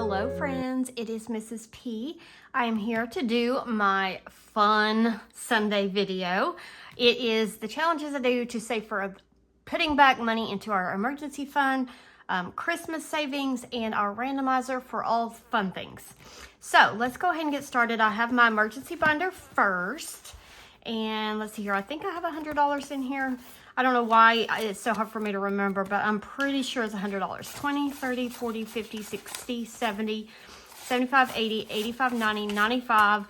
Hello friends, it is Mrs. P. I am here to do my fun Sunday video. It is the challenges I do to save for putting back money into our emergency fund, Christmas savings, and our randomizer for all fun things. So let's go ahead and get started. I have my emergency binder first. And let's see here, I think I have $100 in here. I don't know why it's so hard for me to remember, but I'm pretty sure it's $100. 20, 30, 40, 50, 60, 70, 75, 80, 85, 90, 95,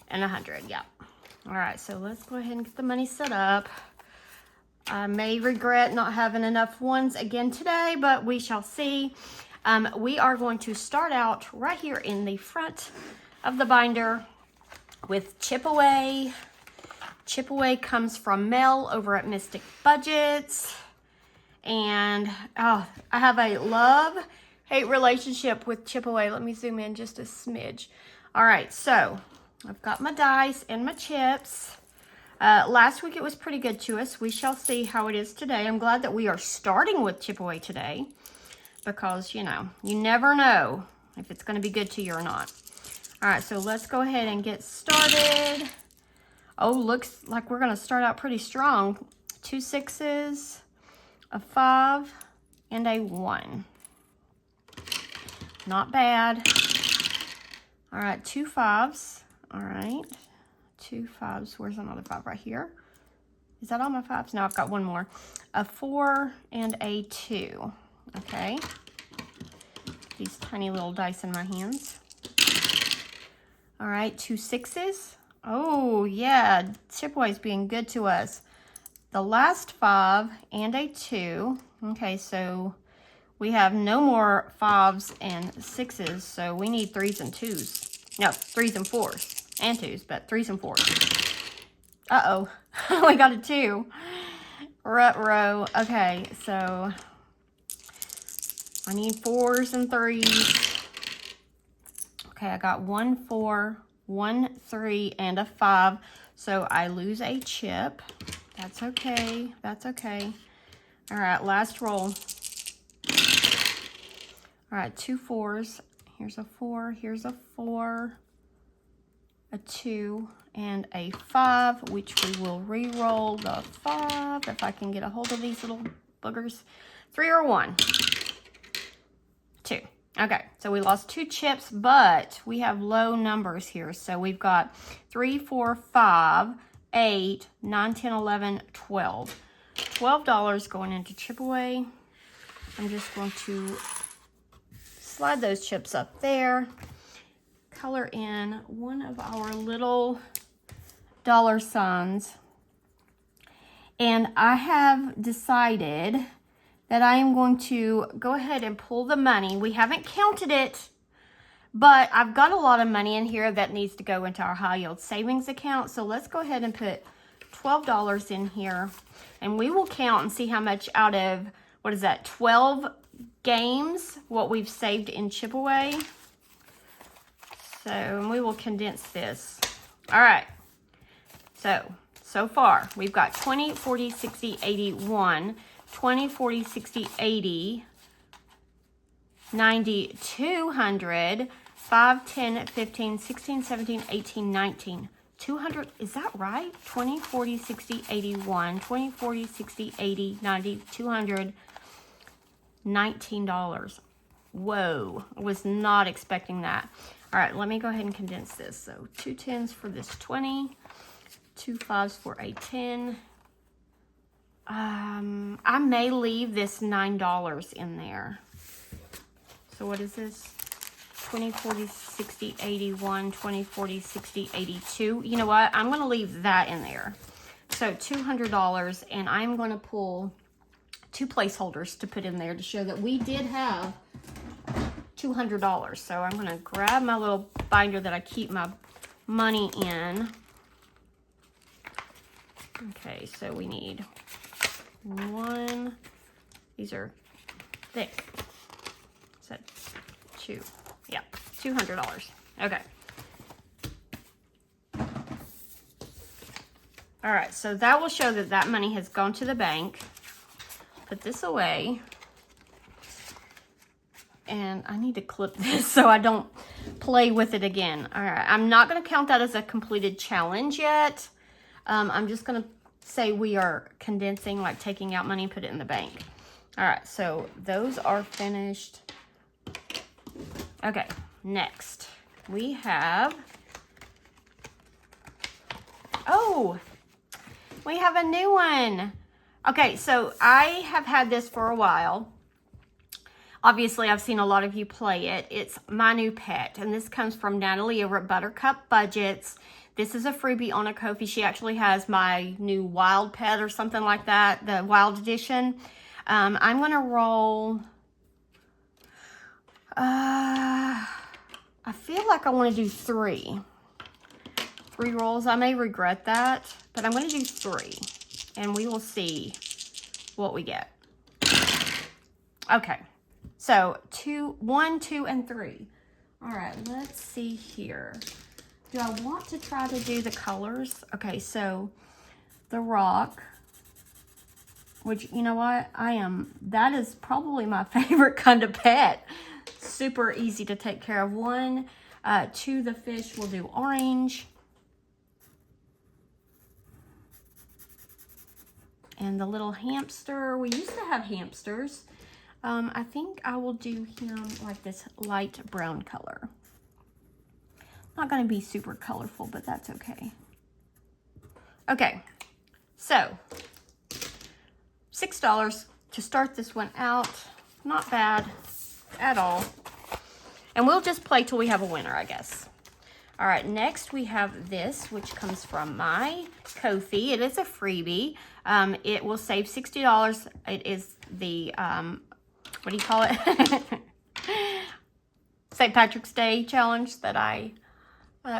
and 100. Yeah. All right, so let's go ahead and get the money set up. I may regret not having enough ones again today, but we shall see. We are going to start out right here in the front of the binder with Chip Away. Chip Away comes from Mel over at Mystic Budgets. And I have a love-hate relationship with Chip Away. Let me zoom in just a smidge. All right, so I've got my dice and my chips. Last week it was pretty good to us. We shall see how it is today. I'm glad that we are starting with Chip Away today because, you know, you never know if it's going to be good to you or not. All right, so let's go ahead and get started. Oh, looks like we're going to start out pretty strong. 2 6s, a 5, and a 1. Not bad. All right, 2 5s. All right, 2 5s. Where's another 5? Right here. Is that all my 5s? No, I've got one more. A 4 and a 2. Okay. These tiny little dice in my hands. All right, 2 6s. Oh, yeah, Chip Away's being good to us. The last 5 and a 2. Okay, so we have no more 5s and 6s, so we need 3s and 2s. No, 3s and 4s. And 2s, but 3s and 4s. Uh-oh, we got a 2. Ruh-roh. Okay, so I need 4s and 3s. Okay, I got 1 4, 1 3, and a 5. So I lose a chip. That's okay. That's okay. All right, last roll. All right, 2 4s. Here's a 4. Here's a 4. A 2 and a 5, which we will re-roll the 5 if I can get a hold of these little boogers. 3 or 1. 2. Okay, so we lost 2 chips, but we have low numbers here. So we've got 3, 4, 5, 8, 9, 10, 11, 12. $12 going into Chip Away. I'm just going to slide those chips up there. Color in one of our little dollar signs. And I have decided that I am going to go ahead and pull the money. We haven't counted it, but I've got a lot of money in here that needs to go into our high yield savings account. So let's go ahead and put $12 in here, and we will count and see how much out of, what is that, 12 games, what we've saved in Chip Away. So we will condense this. All right. So far, we've got 20, 40, 60, 80, 1, 20, 40, 60, 80, 90, 200, 5, 10, 15, 16, 17, 18, 19, 200. Is that right? 20, 40, 60, 81, 20, 40, 60, 80, 90, 200, $19. Whoa, I was not expecting that. All right, let me go ahead and condense this. So 2 10s for this 20, 2 5s for a 10. I may leave this $9 in there. So what is this? 20, 40, 60, 81, 20, 40, 60, 82. You know what? I'm going to leave that in there. So $200, and I'm going to pull 2 placeholders to put in there to show that we did have $200. So I'm going to grab my little binder that I keep my money in. Okay, so we need 1. These are thick. Is that 2? Yeah, $200. Okay. All right, so that will show that that money has gone to the bank. Put this away. And I need to clip this so I don't play with it again. All right, I'm not going to count that as a completed challenge yet. I'm just going to say we are condensing, like taking out money and put it in the bank. All right, so those are finished. Okay, next we have, oh, we have a new one. Okay, so I have had this for a while. Obviously, I've seen a lot of you play it. It's My New Pet, and this comes from Natalie over at Buttercup Budgets. This is a freebie on a Ko-fi. She actually has My New Wild Pet or something like that, the Wild Edition. I'm going to roll, I feel like I want to do three rolls. I may regret that, but I'm going to do 3, and we will see what we get. Okay, so 1, 2, and 3. All right, let's see here. Do I want to try to do the colors? Okay, so the rock, which, you know what, that is probably my favorite kind of pet. Super easy to take care of. 1, 2, the fish, we'll do orange. And the little hamster, we used to have hamsters. I think I will do him like this light brown color. Not going to be super colorful, but that's okay. Okay, so $6 to start this one out. Not bad at all. And we'll just play till we have a winner, I guess. All right, next we have this, which comes from my Ko-fi. It is a freebie. It will save $60. It is the, what do you call it? St. Patrick's Day challenge that I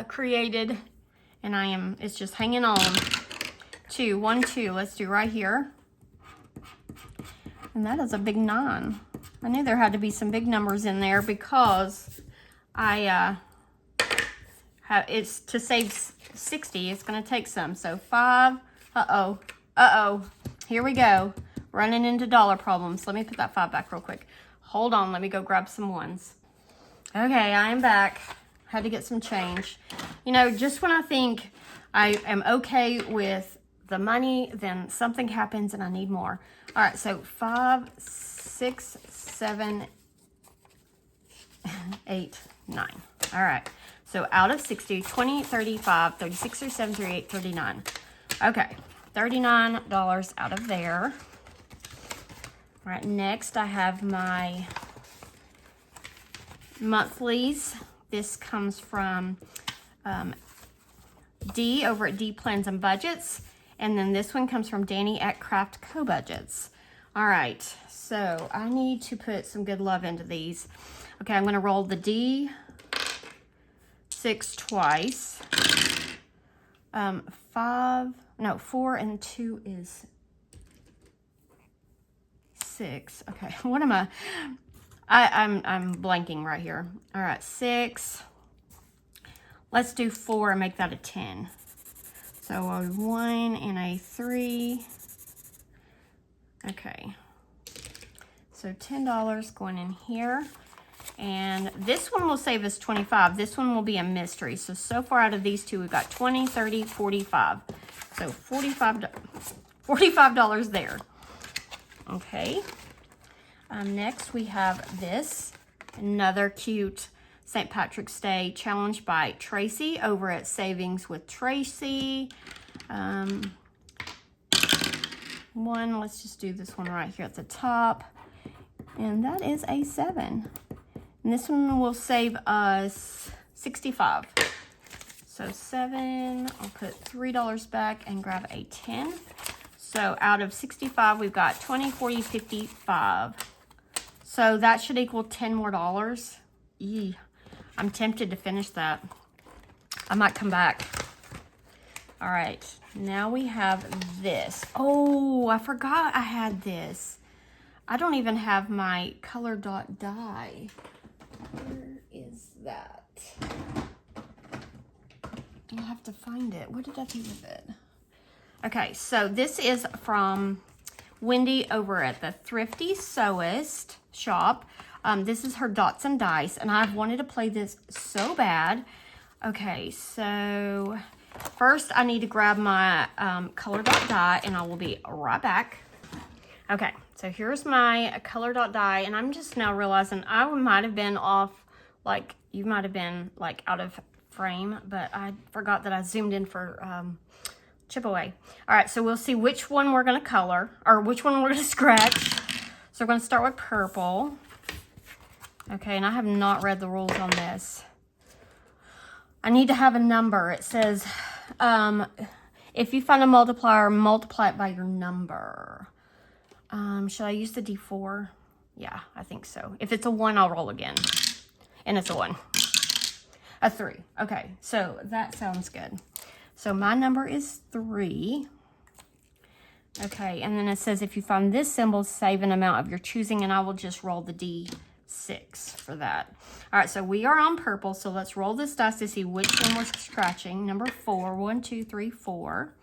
created. And it's just hanging on. 2, 1, 2. Let's do right here. And that is a big 9. I knew there had to be some big numbers in there because it's to save 60. It's going to take some. So 5. Uh-oh. Here we go. Running into dollar problems. Let me put that 5 back real quick. Hold on. Let me go grab some ones. Okay, I am back. Had to get some change. You know, just when I think I am okay with the money, then something happens and I need more. All right, so 5, 6, 7, 8, 9. All right, so out of 60, 20, 35, 36, 37, 38, 39. Okay, $39 out of there. All right, next I have my monthlies. This comes from D over at D Plans and Budgets. And then this one comes from Danny at Craft Co Budgets. All right, so I need to put some good love into these. Okay, I'm gonna roll the D6 twice. 4 and 2 is 6. Okay, what am I'm blanking right here. All right, 6. Let's do 4 and make that a 10. So a 1 and a 3. Okay. So $10 going in here. And this one will save us 25. This one will be a mystery. So far out of these two, we've got 20, 30, 45. So $45 there. Okay. Next we have this, another cute St. Patrick's Day challenge by Tracy over at Savings with Tracy. Let's just do this one right here at the top. And that is a 7. And this one will save us 65. So 7, I'll put $3 back and grab a 10. So out of 65, we've got 20, 40, 55. So that should equal $10 more. Yee. I'm tempted to finish that. I might come back. All right, now we have this. Oh, I forgot I had this. I don't even have my color dot die. Where is that? I'll have to find it. What did I do with it? Okay, so this is from Wendy over at the Thrifty Sewist shop. This is her Dots and Dice, and I've wanted to play this so bad. Okay, so first I need to grab my color dot die, and I will be right back. Okay, so here's my color dot die, and I'm just now realizing I might have been off, like, you might have been, like, out of frame, but I forgot that I zoomed in for chip away. All right, so we'll see which one we're going to color, or which one we're going to scratch. So we're going to start with purple. Okay, and I have not read the rules on this. I need to have a number. It says, if you find a multiplier, multiply it by your number. Should I use the D4? Yeah, I think so. If it's a 1, I'll roll again. And it's a 1. A 3. Okay, so that sounds good. So my number is 3. Okay, and then it says if you find this symbol, save an amount of your choosing, and I will just roll the D6 for that. All right, so we are on purple, so let's roll this dice to see which one we're scratching. Number 4. 1, 2, 3, 4.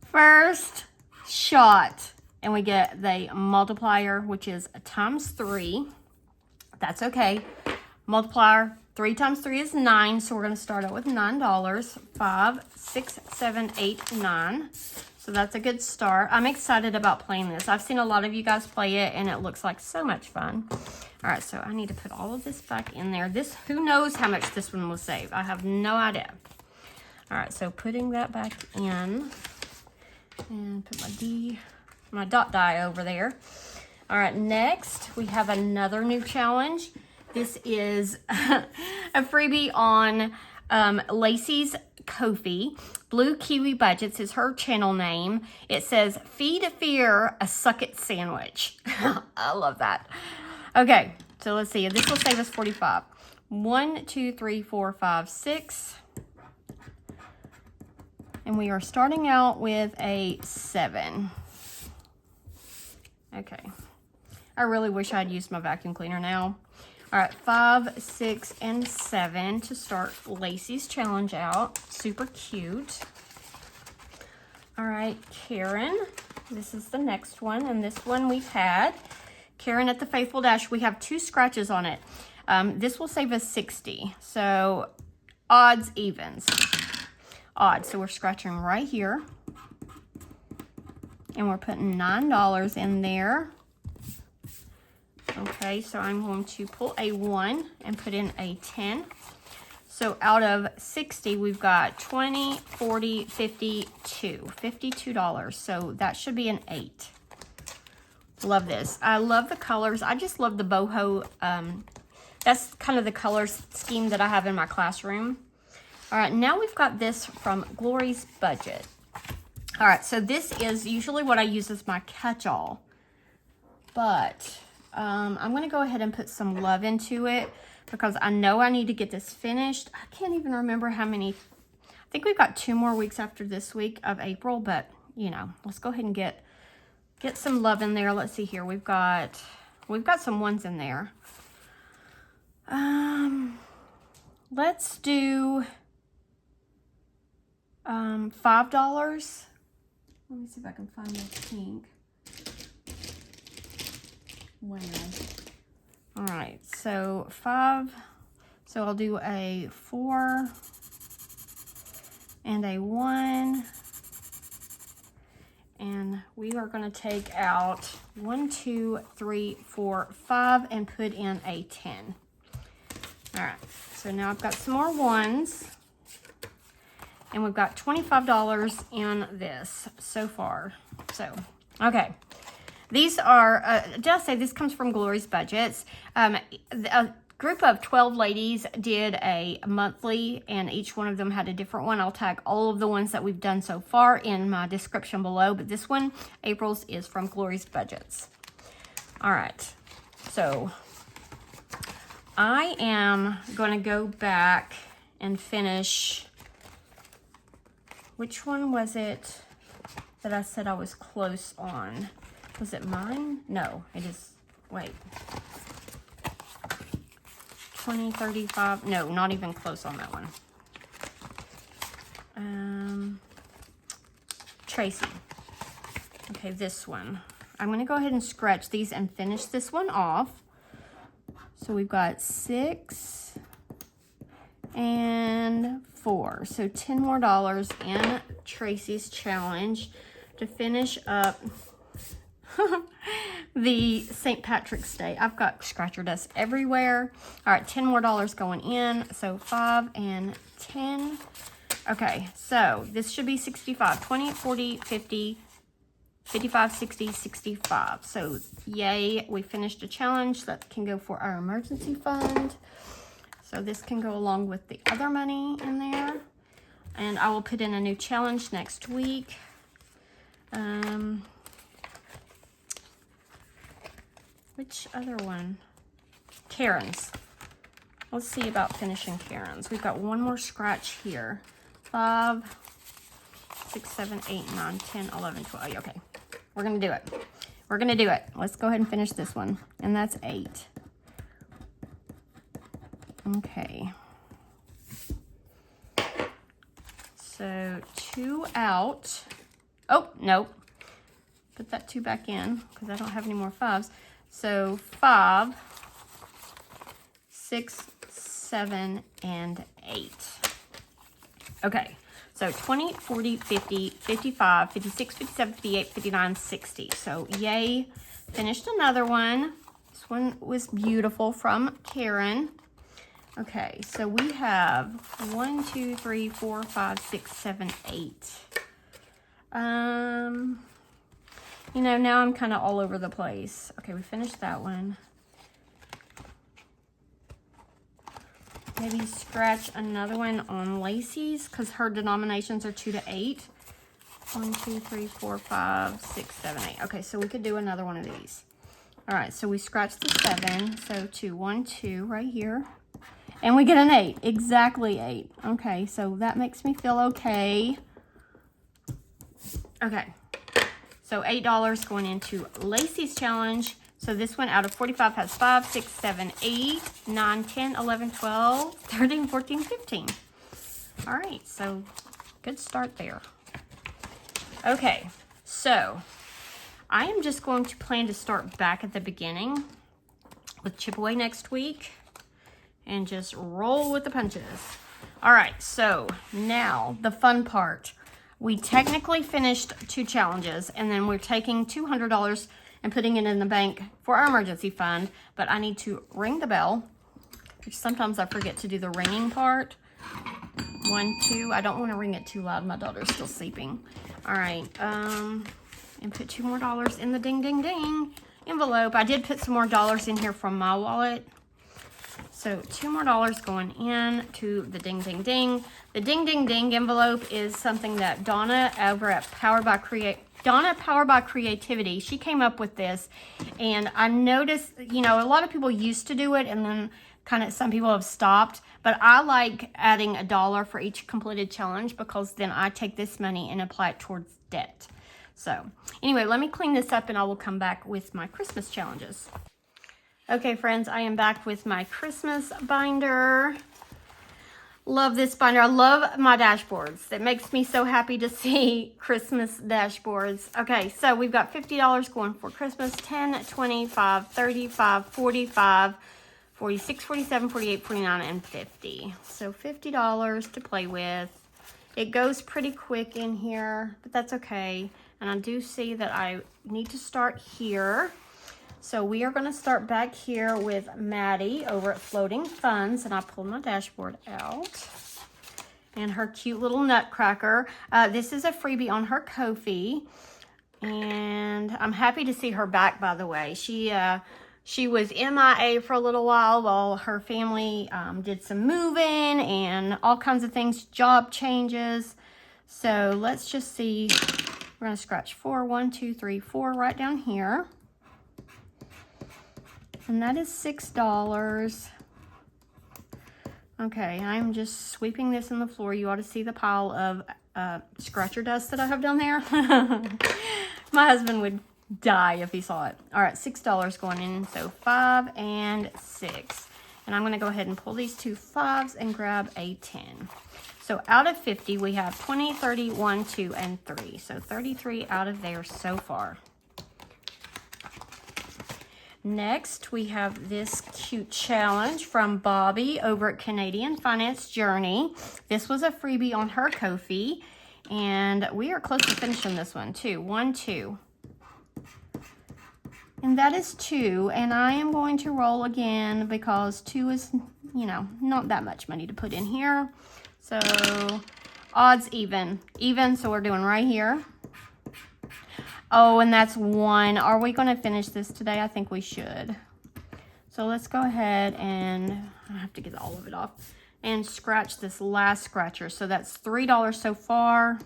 First shot, and we get the multiplier, which is times 3. That's okay. Multiplier, 3 times 3 is 9, so we're going to start out with $9. 5, 6, 7, 8, 9. So that's a good start. I'm excited about playing this. I've seen a lot of you guys play it, and it looks like so much fun. All right, so I need to put all of this back in there. Who knows how much this one will save? I have no idea. All right, so putting that back in, and put my dot die over there. All right, next we have another new challenge. This is a freebie on Lacey's Ko-fi. Blue Kiwi Budgets is her channel name. It says, Feed a Fear, a Suck It Sandwich. I love that. Okay, so let's see. This will save us 45. 1, 2, 3, 4, 5, 6. And we are starting out with a 7. Okay. I really wish I'd used my vacuum cleaner now. All right, 5, 6, and 7 to start Lacey's challenge out. Super cute. All right, Karen. This is the next one, and this one we've had. Karen at the Faithful Dash. We have 2 scratches on it. This will save us 60. So odds, evens. Odds. So we're scratching right here. And we're putting $9 in there. Okay, so I'm going to pull a 1 and put in a 10. So out of 60, we've got 20, 40, 52. $52. So that should be an 8. Love this. I love the colors. I just love the boho. That's kind of the color scheme that I have in my classroom. All right, now we've got this from Glory's Budget. All right, so this is usually what I use as my catch-all. But I'm going to go ahead and put some love into it because I know I need to get this finished. I can't even remember how many. I think we've got 2 more weeks after this week of April, but, you know, let's go ahead and get some love in there. Let's see here. We've got some ones in there. Let's do $5. Let me see if I can find the pink. Wow. All right, so 5. So I'll do a 4 and a 1. And we are going to take out 1, 2, 3, 4, 5 and put in a 10. All right, so now I've got some more 1s. And we've got $25 in this so far. So, okay. These are, did I say this comes from Glory's Budgets? A group of 12 ladies did a monthly, and each one of them had a different one. I'll tag all of the ones that we've done so far in my description below, but this one, April's, is from Glory's Budgets. All right, so I am going to go back and finish. Which one was it that I said I was close on? Was it mine? No, it is, wait. 20, 35, no, not even close on that one. Tracy. Okay, this one. I'm going to go ahead and scratch these and finish this one off. So we've got 6 and 4. So $10 more in Tracy's challenge to finish up the St. Patrick's Day. I've got scratcher dust everywhere. All right, $10 more going in. So 5 and 10. Okay, so this should be 65, 20, 40, 50, 55, 60, 65. So yay, we finished a challenge. That can go for our emergency fund. So this can go along with the other money in there. And I will put in a new challenge next week. Which other one? Karen's. Let's see about finishing Karen's. We've got one more scratch here. 5, 6, 7, 8, 9, 10, 11, 12. Okay, we're going to do it. We're going to do it. Let's go ahead and finish this one. And that's 8. Okay. So 2 out. Oh, nope. Put that 2 back in because I don't have any more 5s. So 5, 6, 7, and 8. Okay, so 20, 40, 50, 55, 56, 57, 58, 59, 60. So yay, finished another one. This one was beautiful from Karen. Okay, so we have 1, 2, 3, 4, 5, 6, 7, 8. You know, now I'm kind of all over the place. Okay, we finished that one. Maybe scratch another one on Lacey's because her denominations are 2 to 8. 1, 2, 3, 4, 5, 6, 7, 8. Okay, so we could do another one of these. All right, so we scratched the 7. So 2, 1, 2 right here. And we get an 8. Exactly 8. Okay, so that makes me feel okay. Okay. So $8 going into Lacey's challenge. So this one out of 45 has 5, 6, 7, 8, 9, 10, 11, 12, 13, 14, 15. All right, so good start there. Okay, so I am just going to plan to start back at the beginning with Chip Away next week and just roll with the punches. All right, so now the fun part. We technically finished 2 challenges, and then we're taking $200 and putting it in the bank for our emergency fund, but I need to ring the bell, which sometimes I forget to do the ringing part. 1, 2, I don't want to ring it too loud. My daughter's still sleeping. All right, and put $2 more in the ding, ding, ding envelope. I did put some more dollars in here from my wallet. So $2 more going in to the ding, ding, ding. The ding, ding, ding envelope is something that Donna over at Powered by Creativity, she came up with this. And I noticed, you know, a lot of people used to do it and then kind of some people have stopped. But I like adding $1 for each completed challenge because then I take this money and apply it towards debt. So anyway, let me clean this up and I will come back with my Christmas challenges. Okay, friends, I am back with my Christmas binder. Love this binder. I love my dashboards. It makes me so happy to see Christmas dashboards. Okay, so we've got $50 going for Christmas. 10, 25, 35, 45, 46, 47, 48, 49, and 50. So $50 to play with. It goes pretty quick in here, but that's okay. And I do see that I need to start here. So we are going to start back here with Maddie over at Floating Funds. And I pulled my dashboard out. And her cute little Nutcracker. This is a freebie on her Ko-fi. And I'm happy to see her back, by the way. She was MIA for a little while her family did some moving and all kinds of things, job changes. So let's just see. We're going to scratch 4, 1, 2, 3, 4 right down here. And that is $6. Okay, I'm just sweeping this in the floor. You ought to see the pile of scratcher dust that I have down there. My husband would die if he saw it. All right, $6 going in, so 5 and 6. And I'm going to go ahead and pull these 2 5s and grab a 10. So out of 50, we have 20, 30, 1, 2, and 3. So 33 out of there so far. Next, we have this cute challenge from Bobby over at Canadian Finance Journey. This was a freebie on her Ko-fi, and we are close to finishing this one too. 1, 2. And that is 2, and I am going to roll again because 2 is, you know, not that much money to put in here. So, odds even. Even, so we're doing right here. Oh, and that's 1. Are we going to finish this today? I think we should. So let's go ahead and, I have to get all of it off, and scratch this last scratcher. So that's $3 so far,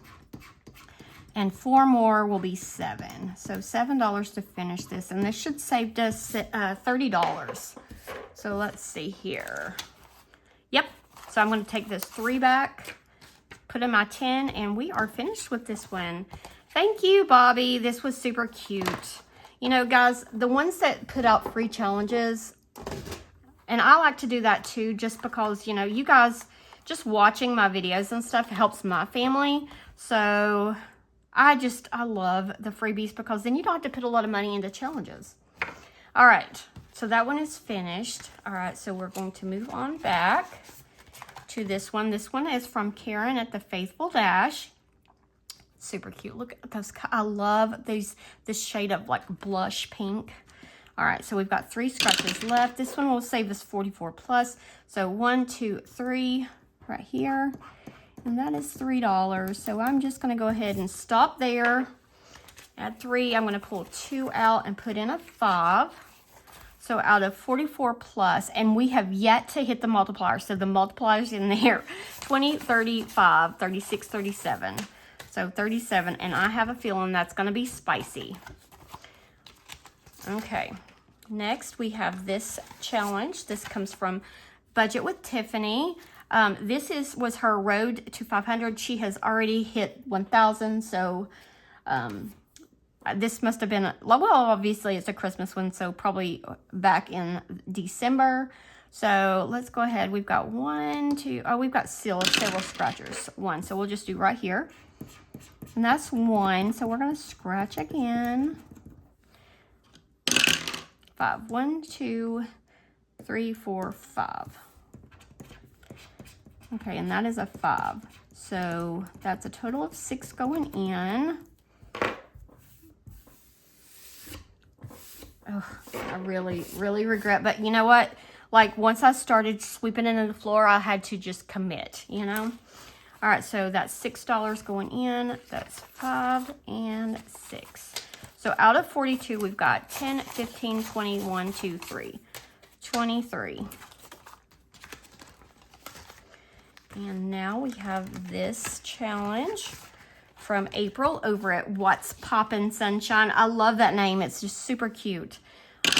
and 4 more will be 7. So $7 to finish this, and this should save us $30. So let's see here. Yep, so I'm going to take this 3 back, put in my 10, and we are finished with this one. Thank you, Bobby. This was super cute. You know, guys, the ones that put out free challenges, and I like to do that too, just because, you know, you guys just watching my videos and stuff helps my family. So I love the freebies because then you don't have to put a lot of money into challenges. All right, so that one is finished. All right, so we're going to move on back to this one. This one is from Karen at the Faithful Dash. Super cute. Look at those. I love this shade of like blush pink. All right, so we've got 3 scratches left. This one will save us 44 plus. So 1, 2, 3 right here. And that is $3. So I'm just going to go ahead and stop there. Add 3. I'm going to pull 2 out and put in a 5. So out of 44 plus, and we have yet to hit the multiplier. So the multiplier's in there. 20, 35, 36, 37. So 37, and I have a feeling that's going to be spicy. Okay, next we have this challenge. This comes from Budget with Tiffany. This was her road to 500. She has already hit 1,000, so this must have been, well, obviously it's a Christmas one, so probably back in December. So let's go ahead. We've got 1, 2, oh, we've got several scratchers. 1, so we'll just do right here. And that's 1, so we're going to scratch again. 5. 1, 2, 3, 4, 5. Okay, and that is a 5. So that's a total of 6 going in. Oh, I really, really regret, but you know what? Like, once I started sweeping it in the floor, I had to just commit, you know? All right, so that's $6 going in. That's 5 and 6. So out of 42, we've got 10, 15, 20, 1, 2, 3. 23. And now we have this challenge from April over at What's Poppin' Sunshine. I love that name. It's just super cute.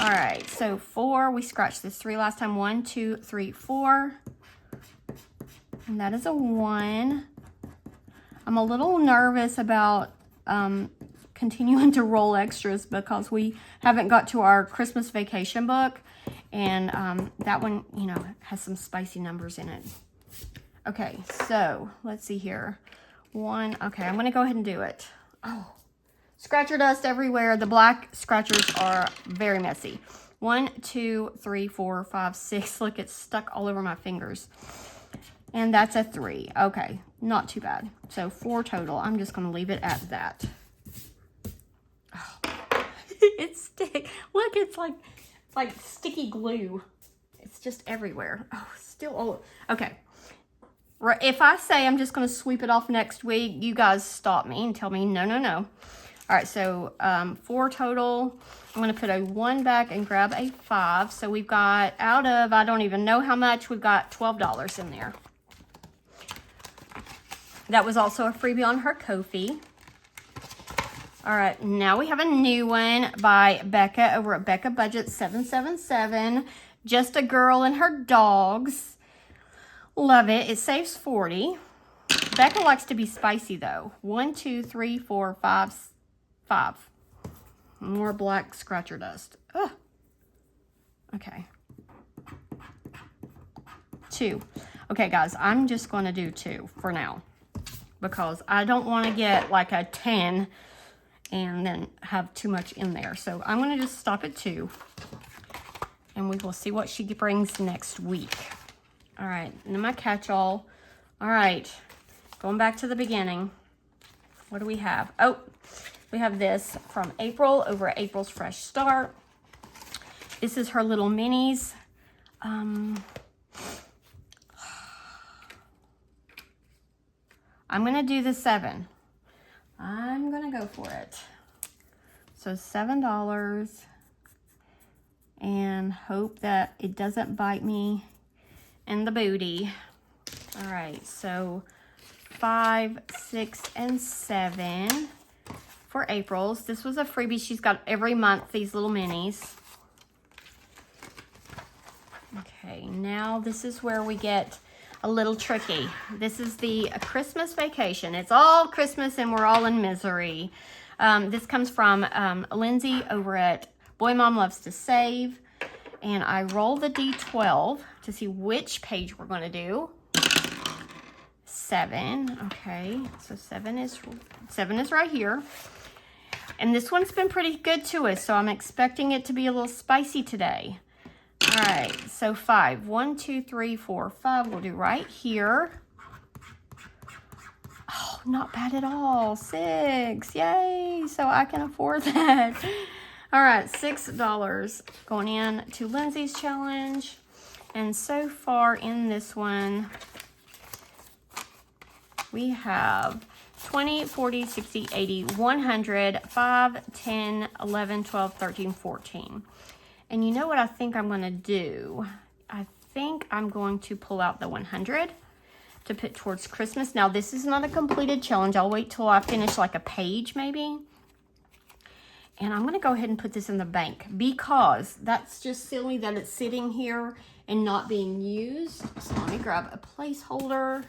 All right, so 4. We scratched this 3 last time. 1, 2, 3, 4. And that is a 1. I'm a little nervous about continuing to roll extras because we haven't got to our Christmas vacation book. And that one, you know, has some spicy numbers in it. Okay, so let's see here. 1. Okay, I'm going to go ahead and do it. Oh, scratcher dust everywhere. The black scratchers are very messy. 1, 2, 3, 4, 5, 6. Look, it's stuck all over my fingers. And that's a 3. Okay, not too bad. So 4 total. I'm just going to leave it at that. Oh, it's stick. Look, it's like sticky glue. It's just everywhere. Oh, still all. Okay. If I say I'm just going to sweep it off next week, you guys stop me and tell me no, no, no. All right, so 4 total. I'm going to put a 1 back and grab a 5. So we've got out of, I don't even know how much, we've got $12 in there. That was also a freebie on her Ko-fi. All right, now we have a new one by Becca over at Becca Budget 777. Just a Girl and Her Dogs. Love it. It saves 40. Becca likes to be spicy though. 1, 2, 3, 4, 5, 5. More black scratcher dust. Ugh. Okay. 2. Okay, guys, I'm just going to do 2 for now because I don't want to get like a 10 and then have too much in there. So I'm going to just stop at 2. and we will see what she brings next week. All right, and then my catch-all. All right, going back to the beginning. What do we have? Oh, we have this from April over at April's Fresh Start. This is her little minis. I'm gonna do the 7. I'm gonna go for it. So $7, and hope that it doesn't bite me in the booty. All right, so 5, 6, and 7 for April's. This was a freebie. She's got every month these little minis. Okay, now this is where we get a little tricky. This is the Christmas Vacation. It's all Christmas and we're all in misery. This comes from Lindsay over at Boy Mom Loves to Save. And I roll the D12 to see which page we're going to do. 7. Okay, so 7 is right here. And this one's been pretty good to us, so I'm expecting it to be a little spicy today. All right, so 5. 1, 2, 3, 4, 5. We'll do right here. Oh, not bad at all. 6. Yay, so I can afford that. All right, $6 going in to Lindsay's challenge. And so far in this one, we have 20, 40, 60, 80, 100, 5, 10, 11, 12, 13, 14. And you know what I think I'm going to do? I think I'm going to pull out the 100 to put towards Christmas. Now, this is not a completed challenge. I'll wait till I finish like a page maybe. And I'm going to go ahead and put this in the bank because that's just silly that it's sitting here and not being used. So let me grab a placeholder.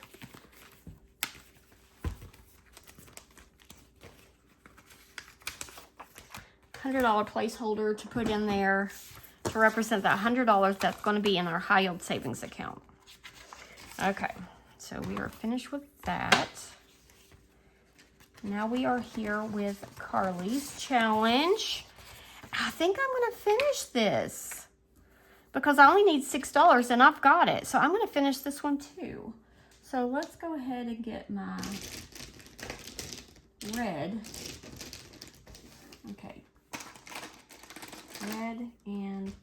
$100 placeholder to put in there to represent that $100 that's going to be in our high yield savings account. Okay, so we are finished with that. Now we are here with Carly's challenge. I think I'm going to finish this because I only need $6 and I've got it. So I'm going to finish this one too. So let's go ahead and get my red. Okay. Red and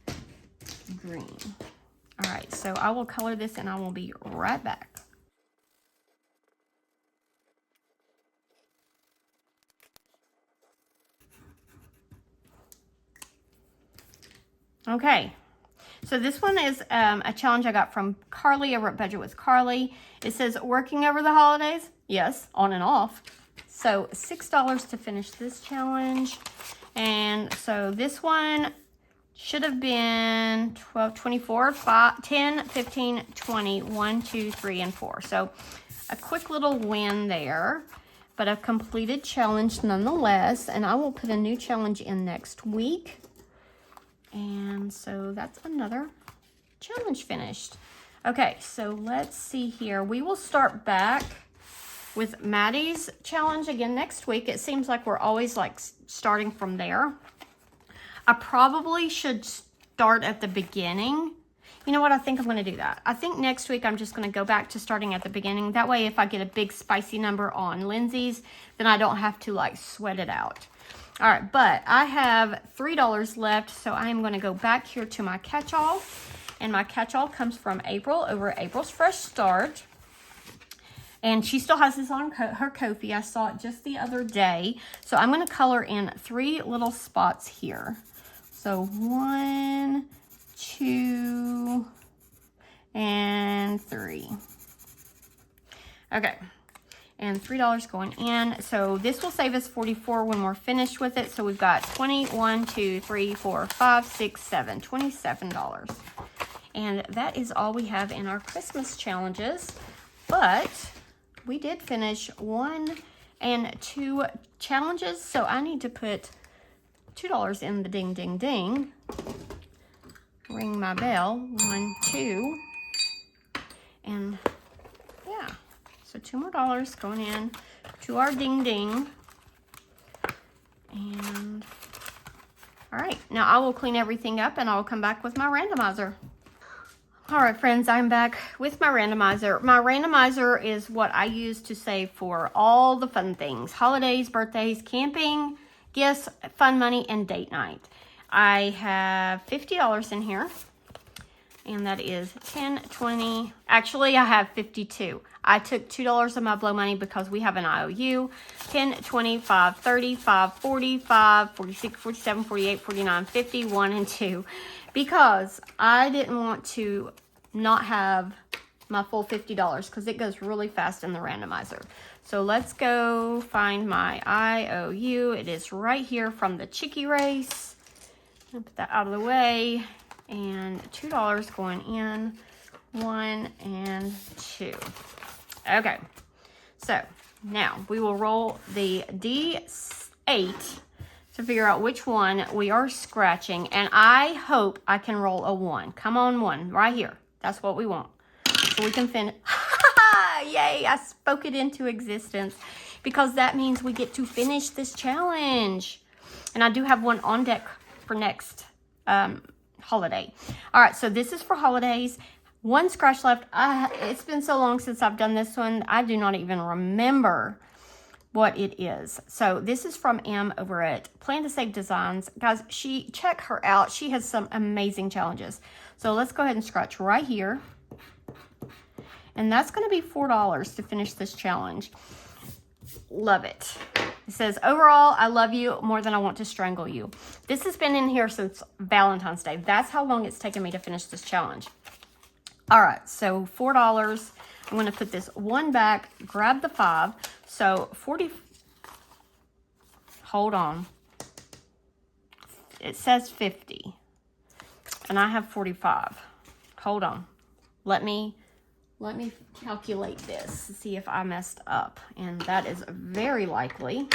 green. All right, so I will color this and I will be right back. Okay, so this one is a challenge I got from Carly over at Budget with Carly. It says, working over the holidays? Yes, on and off. So $6 to finish this challenge. And so this one should have been 12, 24, 5, 10, 15, 20, 1, 2, 3, and 4. So a quick little win there, but a completed challenge nonetheless. And I will put a new challenge in next week. And so that's another challenge finished. Okay, so let's see here. We will start back with Maddie's challenge again next week. It seems like we're always like starting from there. I probably should start at the beginning. You know what? I think I'm going to do that. I think next week I'm just going to go back to starting at the beginning. That way, if I get a big spicy number on Lindsay's, then I don't have to like sweat it out. All right, but I have $3 left, so I am going to go back here to my catch-all. And my catch-all comes from April over at April's Fresh Start. And she still has this on her Ko-fi. I saw it just the other day. So I'm going to color in 3 little spots here. So 1, 2, and 3. Okay. And $3 going in. So this will save us $44 when we're finished with it. So we've got 20, 1, 2, 3, 4, 5, 6, 7, $27. And that is all we have in our Christmas challenges. But we did finish 1 and 2 challenges. So I need to put $2 in the ding, ding, ding. Ring my bell. 1, 2. And yeah. So $2 more going in to our ding ding. And All right, now I will clean everything up and I'll come back with my randomizer. All right, friends, I'm back with my randomizer. My randomizer is what I use to save for all the fun things: holidays, birthdays, camping, gifts, fun money, and date night. I have $50 in here, and that is 10, 20. Actually, I have 52. I took $2 of my blow money because we have an IOU. 10, 20, 5, 30, 5, 40, 5, 46, 47, 48, 49, 50, 1, and 2. Because I didn't want to not have my full $50 because it goes really fast in the randomizer. So let's go find my IOU. It is right here from the Chicky Race. I'll put that out of the way. And $2 going in, 1 and 2. Okay, so now we will roll the D8 to figure out which one we are scratching. And I hope I can roll a 1. Come on, 1, right here. That's what we want. So we can finish. Yay, I spoke it into existence because that means we get to finish this challenge. And I do have one on deck for next holiday. All right, so this is for holidays. 1 scratch left. It's been so long since I've done this one, I do not even remember what it is. So this is from M over at Plan to Save Designs. Guys, check her out. She has some amazing challenges. So let's go ahead and scratch right here. And that's going to be $4 to finish this challenge. Love it. It says, overall, I love you more than I want to strangle you. This has been in here since Valentine's Day. That's how long it's taken me to finish this challenge. All right, so $4. I'm going to put this 1 back, grab the 5. So 40, hold on. It says 50, and I have 45. Hold on. Let me calculate this to see if I messed up, and that is very likely.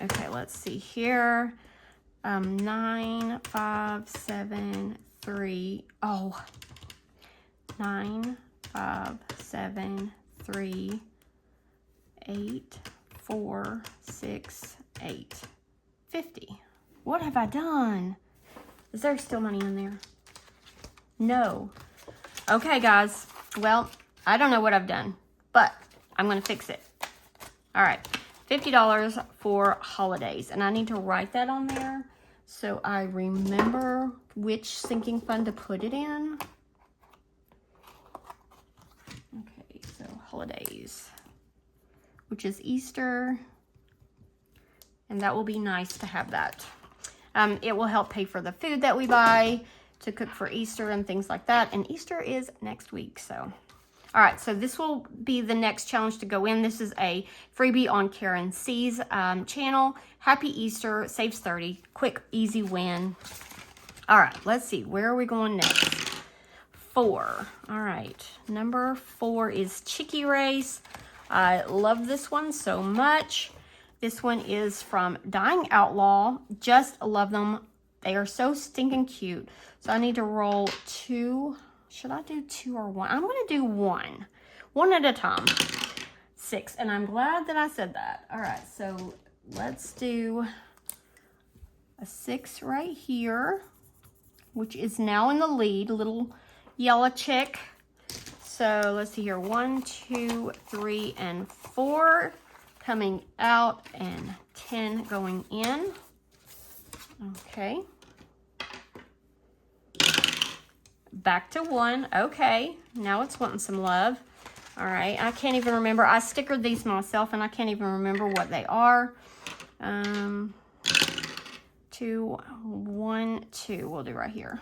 Okay, let's see here. 9, 5, 7, 3. Oh, 9, 5, 7, 3, 8, 4, 6, 8, 50. What have I done? Is there still money in there? No. Okay, guys. Well, I don't know what I've done, but I'm going to fix it. All right. $50 for holidays. And I need to write that on there so I remember which sinking fund to put it in. Okay, so holidays, which is Easter. And that will be nice to have that. It will help pay for the food that we buy to cook for Easter and things like that. And Easter is next week, so. All right, so this will be the next challenge to go in. This is a freebie on Karen C's channel. Happy Easter, saves 30, quick, easy win. All right, let's see, where are we going next? 4, all right. Number 4 is Chicky Race. I love this one so much. This one is from Dying Outlaw. Just love them. They are so stinking cute. So I need to roll 2. Should I do 2 or 1? I'm going to do 1. 1 at a time. 6. And I'm glad that I said that. All right. So let's do a 6 right here, which is now in the lead. Little yellow chick. So let's see here. 1, 2, 3, and 4 coming out, and 10 going in. Okay. Back to 1. Okay, now it's wanting some love. All right, I can't even remember. I stickered these myself, and I can't even remember what they are. 2, 1, 2. We'll do right here.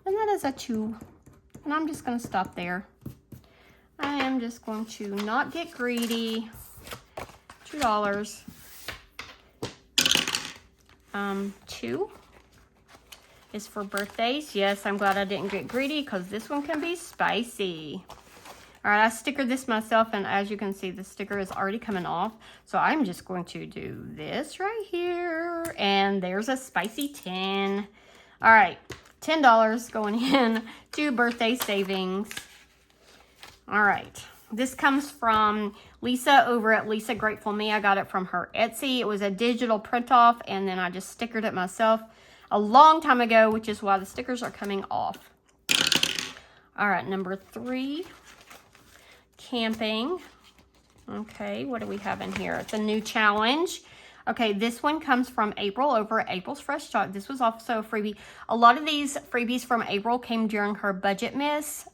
And that is a 2. And I'm just going to stop there. I am just going to not get greedy. $2. 2 is for birthdays. Yes, I'm glad I didn't get greedy because this one can be spicy. All right, I stickered this myself, and as you can see, the sticker is already coming off. So I'm just going to do this right here, and there's a spicy 10. All right, $10 going in to birthday savings. All right, This comes from Lisa over at Lisa Grateful Me. I got it from her Etsy. It was a digital print off, and then I just stickered it myself a long time ago, which is why the stickers are coming off. All right, number 3, camping. Okay, what do we have in here? It's a new challenge. Okay, this one comes from April over at April's Fresh Stock. This was also a freebie. A lot of these freebies from April came during her budget miss.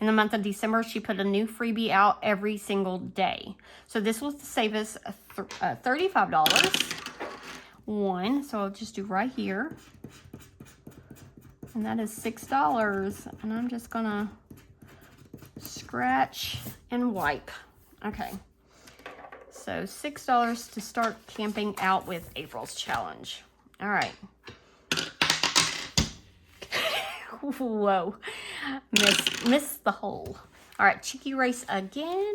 In the month of December, she put a new freebie out every single day. So this will save us $35. One, so I'll just do right here. And that is $6. And I'm just gonna scratch and wipe. Okay. So $6 to start camping out with April's challenge. All right. Whoa, missed the hole. All right, Chicky Race again.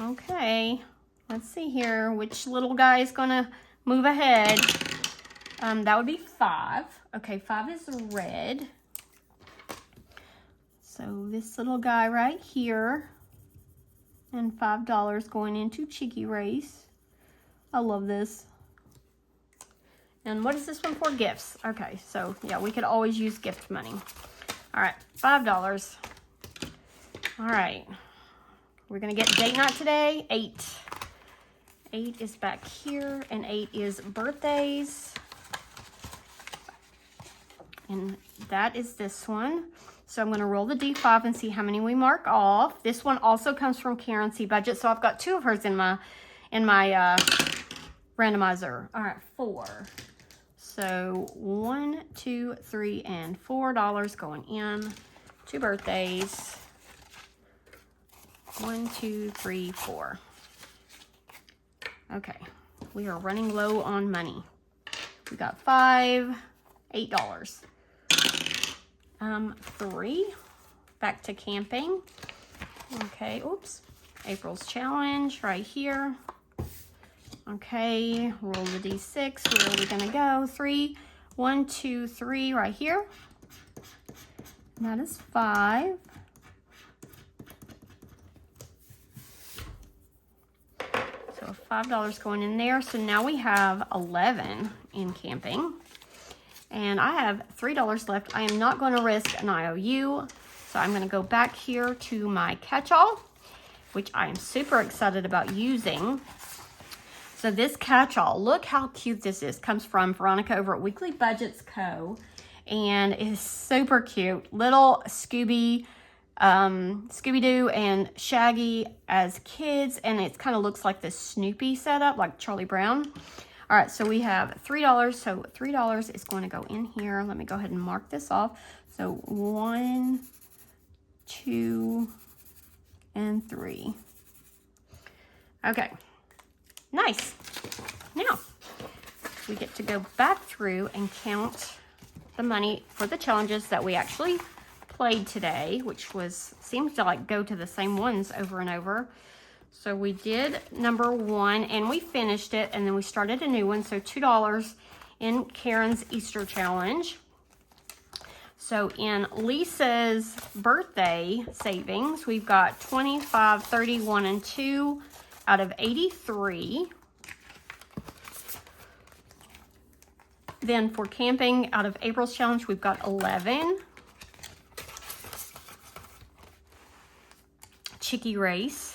Okay, let's see here. Which little guy is gonna move ahead? That would be 5. Okay, 5 is red. So this little guy right here. And $5 going into Chicky Race. I love this. And what is this one for? Gifts. Okay, so yeah, we could always use gift money. All right, $5. All right, we're gonna get date night today. 8. 8 is back here, and 8 is birthdays. And that is this one. So I'm going to roll the D5 and see how many we mark off. This one also comes from Karen C Budget, so I've got 2 of hers in my randomizer. All right, 4. So $1, $2, $3, and $4 going in. 2 birthdays. 1, 2, 3, 4. Okay, we are running low on money. We got 5, $8. 3, back to camping. Okay, oops. April's challenge right here. Okay, roll the D6. Where are we gonna go? 3, 1, 2, 3 right here. And that is 5. So $5 going in there. So now we have 11 in camping. And I have $3 left. I am not going to risk an IOU. So I'm going to go back here to my catch-all, which I am super excited about using. So this catch-all, look how cute this is. Comes from Veronica over at Weekly Budgets Co. And it is super cute. Little Scooby-Doo and Shaggy as kids. And it kind of looks like the Snoopy setup, like Charlie Brown. All right, so we have $3. So $3 is going to go in here. Let me go ahead and mark this off. So 1, 2, and 3. Okay, nice. Now, we get to go back through and count the money for the challenges that we actually played today, which seems to like go to the same ones over and over. So we did number 1 and we finished it, and then we started a new one. So $2 in Karen's Easter challenge. So in Lisa's birthday savings, we've got 25, 31, and 2 out of 83. Then for camping out of April's challenge, we've got 11. Chicky Race.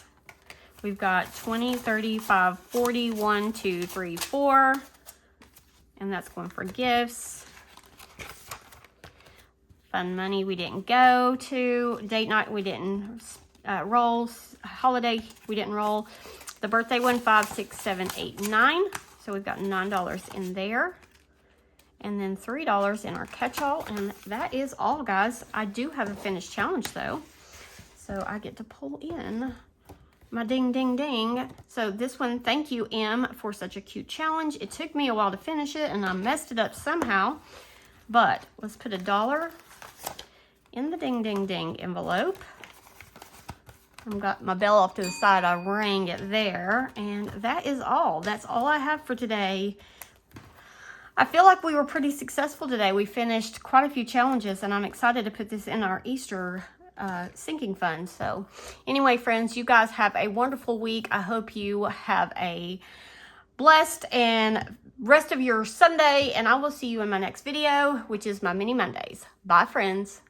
We've got 20, 35, 40, 1, 2, 3, 4. And that's going for gifts. Fun money we didn't go to. Date night we didn't roll. Holiday we didn't roll. The birthday one, 5, 6, 7, 8, 9. So we've got $9 in there. And then $3 in our catch-all. And that is all, guys. I do have a finished challenge, though. So I get to pull in my ding, ding, ding. So this one, thank you, M, for such a cute challenge. It took me a while to finish it, and I messed it up somehow. But let's put $1 in the ding, ding, ding envelope. I've got my bell off to the side. I rang it there. And that is all. That's all I have for today. I feel like we were pretty successful today. We finished quite a few challenges, and I'm excited to put this in our Easter sinking fund. So anyway, friends, you guys have a wonderful week. I hope you have a blessed and rest of your Sunday, and I will see you in my next video, which is my mini Mondays. Bye, friends.